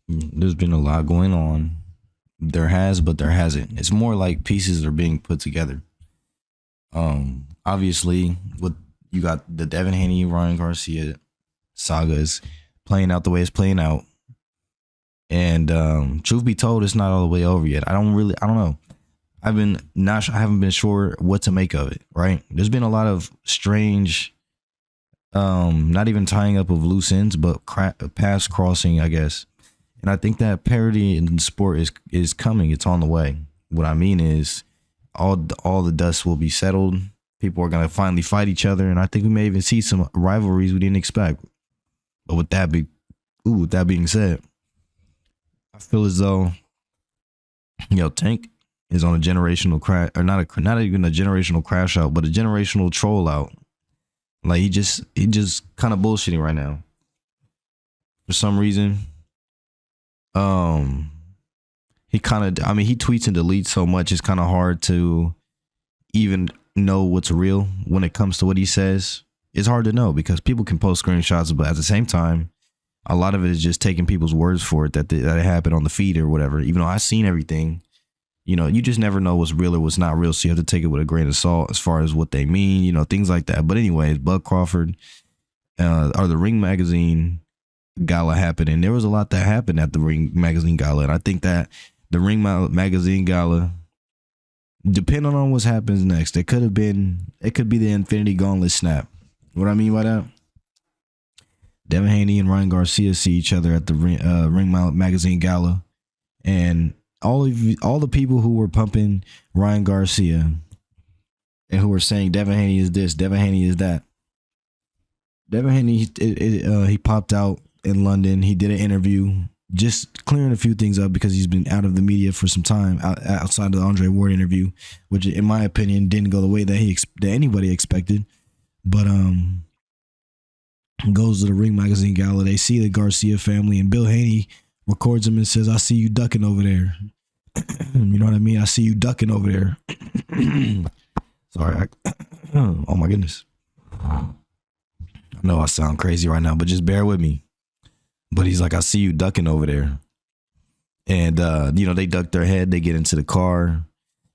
There's been a lot going on. There has, but there hasn't. It's more like pieces are being put together. Obviously, with you got the Devin Haney, Ryan Garcia saga is playing out the way it's playing out, and truth be told, it's not all the way over yet. I don't know. I haven't been sure what to make of it. Right? There's been a lot of strange, not even tying up of loose ends, but paths crossing, I guess. And I think that parity in the sport is coming. It's on the way. What I mean is, all the dust will be settled. People are gonna finally fight each other, and I think we may even see some rivalries we didn't expect. But with that being said, I feel as though Tank is on a generational crash, or not even a generational crash out, but a generational troll out. Like he just kind of bullshitting right now for some reason. Um, he kind of, I mean, he tweets and deletes so much. It's kind of hard to even know what's real when it comes to what he says. It's hard to know because people can post screenshots, but at the same time, a lot of it is just taking people's words for it that it happened on the feed or whatever. Even though I've seen everything, you just never know what's real or what's not real. So you have to take it with a grain of salt as far as what they mean, things like that. But anyways, Bud Crawford, or the Ring Magazine Gala happened, and there was a lot that happened at the Ring Magazine Gala, and I think that the Magazine Gala, depending on what happens next, it could be the Infinity Gauntlet snap. What I mean by that, Devin Haney and Ryan Garcia see each other at the Ring Magazine Gala, and all the people who were pumping Ryan Garcia and who were saying Devin Haney is this, Devin Haney is that. Devin Haney, he popped out in London. He did an interview, just clearing a few things up because he's been out of the media for some time outside of the Andre Ward interview, which in my opinion didn't go the way that anybody expected. But goes to the Ring Magazine Gala. They see the Garcia family, and Bill Haney records him and says, "I see you ducking over there." You know what I mean? I see you ducking over there. Sorry. Oh my goodness. I know I sound crazy right now, but just bear with me. But he's like, "I see you ducking over there." And, they duck their head. They get into the car.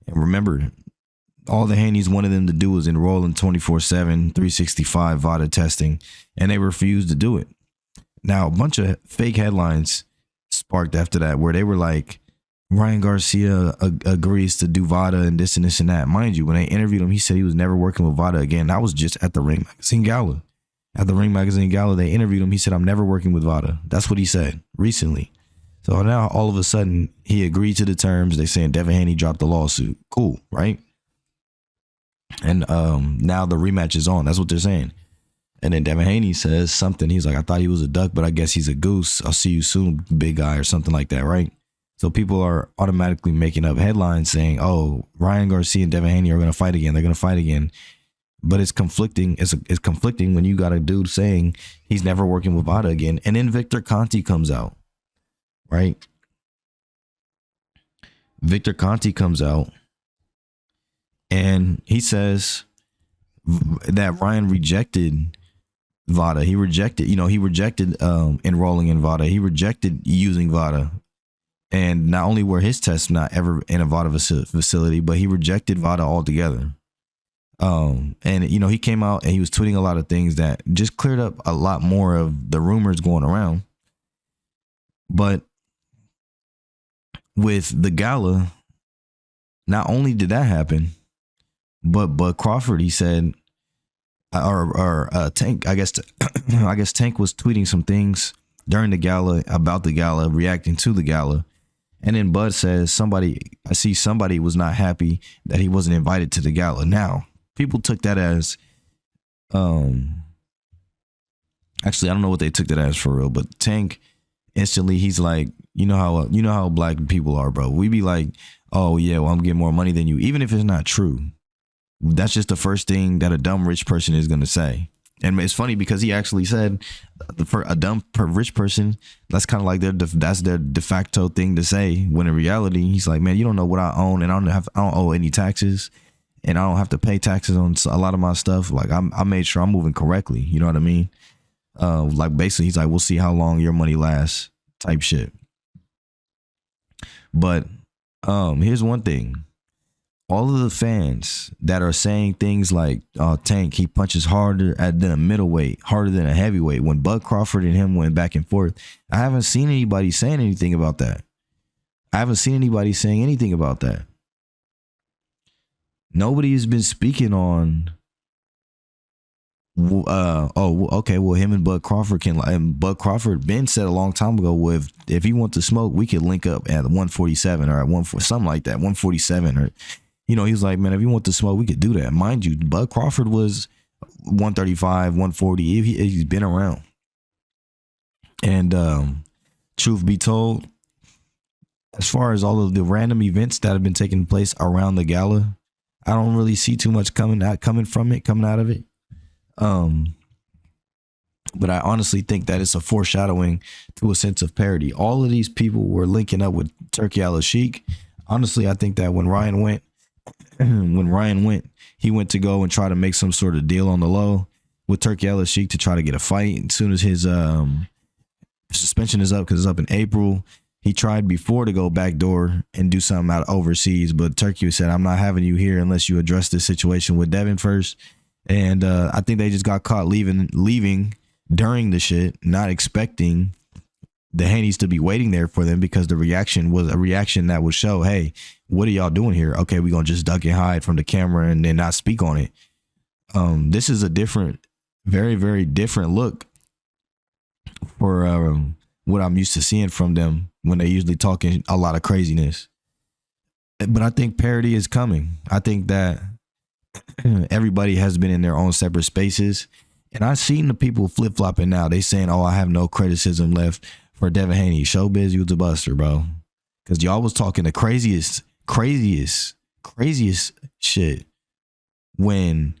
And remember, all the Haney's wanted them to do was enroll in 24/7, 365 VADA testing. And they refused to do it. Now, a bunch of fake headlines sparked after that where they were like, Ryan Garcia agrees to do VADA and this and this and that. Mind you, when they interviewed him, he said he was never working with VADA again. That was just at the Ring Magazine Gala. At the Ring Magazine Gala, they interviewed him. He said, "I'm never working with VADA." That's what he said recently. So now all of a sudden he agreed to the terms. They saying Devin Haney dropped the lawsuit. Cool, right? And now the rematch is on. That's what they're saying. And then Devin Haney says something. He's like, "I thought he was a duck, but I guess he's a goose. I'll see you soon, big guy," or something like that, right? So people are automatically making up headlines saying, "Oh, Ryan Garcia and Devin Haney are going to fight again. They're going to fight again." But it's conflicting. It's conflicting when you got a dude saying he's never working with VADA again. And then Victor Conti comes out, right? Victor Conti comes out and he says that Ryan rejected VADA. He rejected enrolling in VADA. He rejected using VADA. And not only were his tests not ever in a VADA facility, but he rejected VADA altogether. And he came out and he was tweeting a lot of things that just cleared up a lot more of the rumors going around. But with the gala, not only did that happen, but Crawford, he said, or Tank, I guess Tank was tweeting some things during the gala about the gala, reacting to the gala. And then Bud says somebody was not happy that he wasn't invited to the gala. Now, people took that as, actually, I don't know what they took that as for real, but Tank instantly, he's like, you know how black people are, bro. We be like, "Oh yeah, well, I'm getting more money than you," even if it's not true. That's just the first thing that a dumb rich person is going to say. And it's funny because he actually said, for a dumb rich person, that's kind of like that's their de facto thing to say. When in reality, he's like, "Man, you don't know what I own, and I don't owe any taxes, and I don't have to pay taxes on a lot of my stuff. Like I made sure I'm moving correctly. You know what I mean? Like basically, he's like, we'll see how long your money lasts," type shit. But here's one thing. All of the fans that are saying things like Tank, he punches harder than a middleweight, harder than a heavyweight, when Bud Crawford and him went back and forth, I haven't seen anybody saying anything about that. I haven't seen anybody saying anything about that. Nobody has been speaking on okay, well, him and Bud Crawford and Bud Crawford Ben said a long time ago, well, if he wants to smoke, we could link up at 147 or at 140, something like that, 147, or he's like, man, if you want to smoke, we could do that. Mind you, Bud Crawford was 135, 140. He's been around. And truth be told, as far as all of the random events that have been taking place around the gala, I don't really see too much coming out of it. But I honestly think that it's a foreshadowing to a sense of parity. All of these people were linking up with Turkey Al-Sheikh. Honestly, I think that when Ryan went, he went to go and try to make some sort of deal on the low with Turkey Al-Sheikh to try to get a fight. As soon as his suspension is up, because it's up in April, he tried before to go backdoor and do something out overseas, but Turkey said, I'm not having you here unless you address this situation with Devin first. And I think they just got caught leaving during the shit, not expecting the Haney's to be waiting there for them, because the reaction was a reaction that would show, hey, what are y'all doing here? Okay, we're going to just duck and hide from the camera and then not speak on it. This is a different, very, very different look for what I'm used to seeing from them when they're usually talking a lot of craziness. But I think parity is coming. I think that everybody has been in their own separate spaces. And I've seen the people flip-flopping now. They saying, oh, I have no criticism left for Devin Haney. Showbiz, you was a buster, bro. Because y'all was talking the craziest shit when,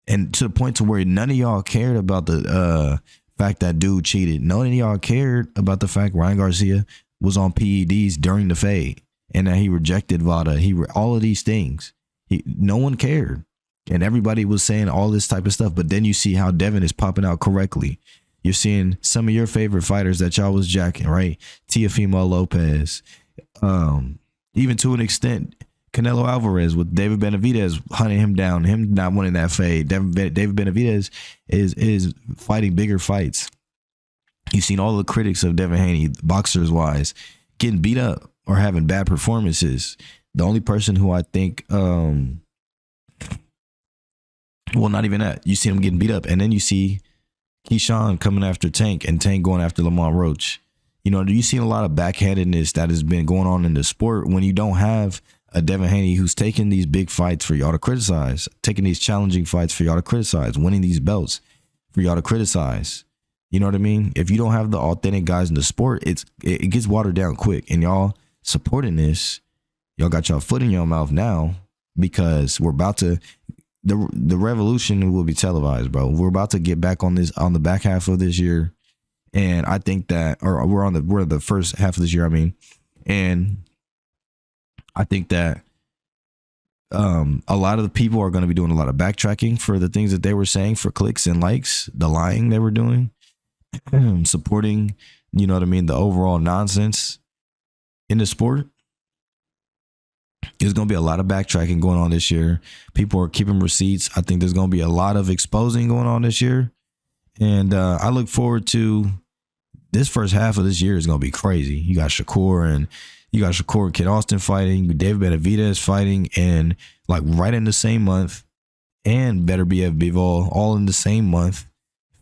and to the point to where none of y'all cared about the fact that dude cheated. None of y'all cared about the fact Ryan Garcia was on PEDs during the fade and that he rejected VADA. All of these things. No one cared. And everybody was saying all this type of stuff. But then you see how Devin is popping out correctly. You're seeing some of your favorite fighters that y'all was jacking, right? Teofimo Lopez. Even to an extent, Canelo Alvarez with David Benavidez hunting him down, him not winning that fade. David Benavidez is fighting bigger fights. You've seen all the critics of Devin Haney, boxers wise, getting beat up or having bad performances. The only person who I think, well, not even that. You see him getting beat up, and then you see Keyshawn coming after Tank and Tank going after Lamont Roach. You see a lot of backhandedness that has been going on in the sport when you don't have a Devin Haney who's taking these big fights for y'all to criticize, taking these challenging fights for y'all to criticize, winning these belts for y'all to criticize. You know what I mean? If you don't have the authentic guys in the sport, it gets watered down quick. And y'all supporting this, y'all got y'all foot in your mouth now, because we're about to, the revolution will be televised, bro. We're about to get back on the back half of this year. And I think that, or we're the first half of this year, I mean, and I think that a lot of the people are going to be doing a lot of backtracking for the things that they were saying for clicks and likes, the lying they were doing, supporting, you know what I mean, the overall nonsense in the sport. There's going to be a lot of backtracking going on this year. People are keeping receipts. I think there's going to be a lot of exposing going on this year. And I look forward to this first half of this year is going to be crazy. You got Shakur and Kid Austin fighting, David Benavidez fighting, and like right in the same month, and Better BF Bivol all in the same month.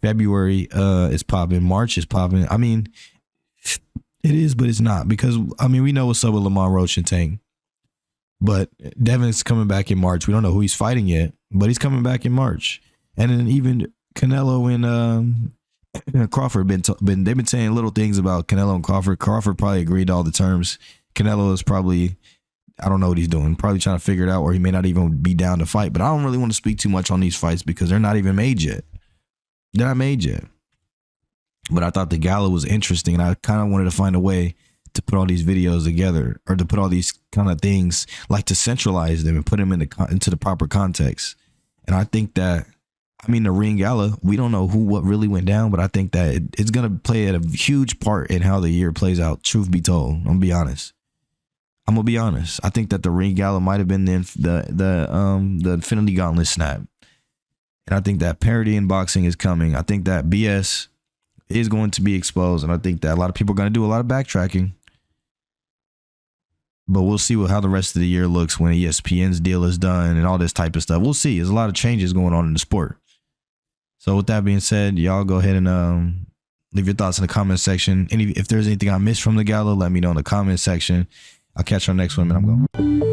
February is popping. March is popping. I mean, it is, but it's not, because I mean, we know what's up with Lamont Roach and Tank. But Devin's coming back in March. We don't know who he's fighting yet, but he's coming back in March. And then even Canelo and Crawford they've been saying little things about Canelo and Crawford. Crawford probably agreed to all the terms. Canelo is probably, I don't know what he's doing, probably trying to figure it out, or he may not even be down to fight. But I don't really want to speak too much on these fights because they're not even made yet. They're not made yet. But I thought the gala was interesting, and I kind of wanted to find a way to put all these videos together, or to put all these kind of things, like to centralize them and put them into the proper context. And I think that, I mean, the ring gala, we don't know what really went down, but I think that it's going to play a huge part in how the year plays out, truth be told. I'm going to be honest. I'm gonna be honest. I think that the ring gala might have been the Infinity Gauntlet snap, and I think that parity in boxing is coming. I think that BS is going to be exposed, and I think that a lot of people are going to do a lot of backtracking. But we'll see how the rest of the year looks when ESPN's deal is done and all this type of stuff. We'll see. There's a lot of changes going on in the sport. So with that being said, y'all go ahead and leave your thoughts in the comment section. If there's anything I missed from the gala, let me know in the comment section. I'll catch you on the next one, man. I'm going.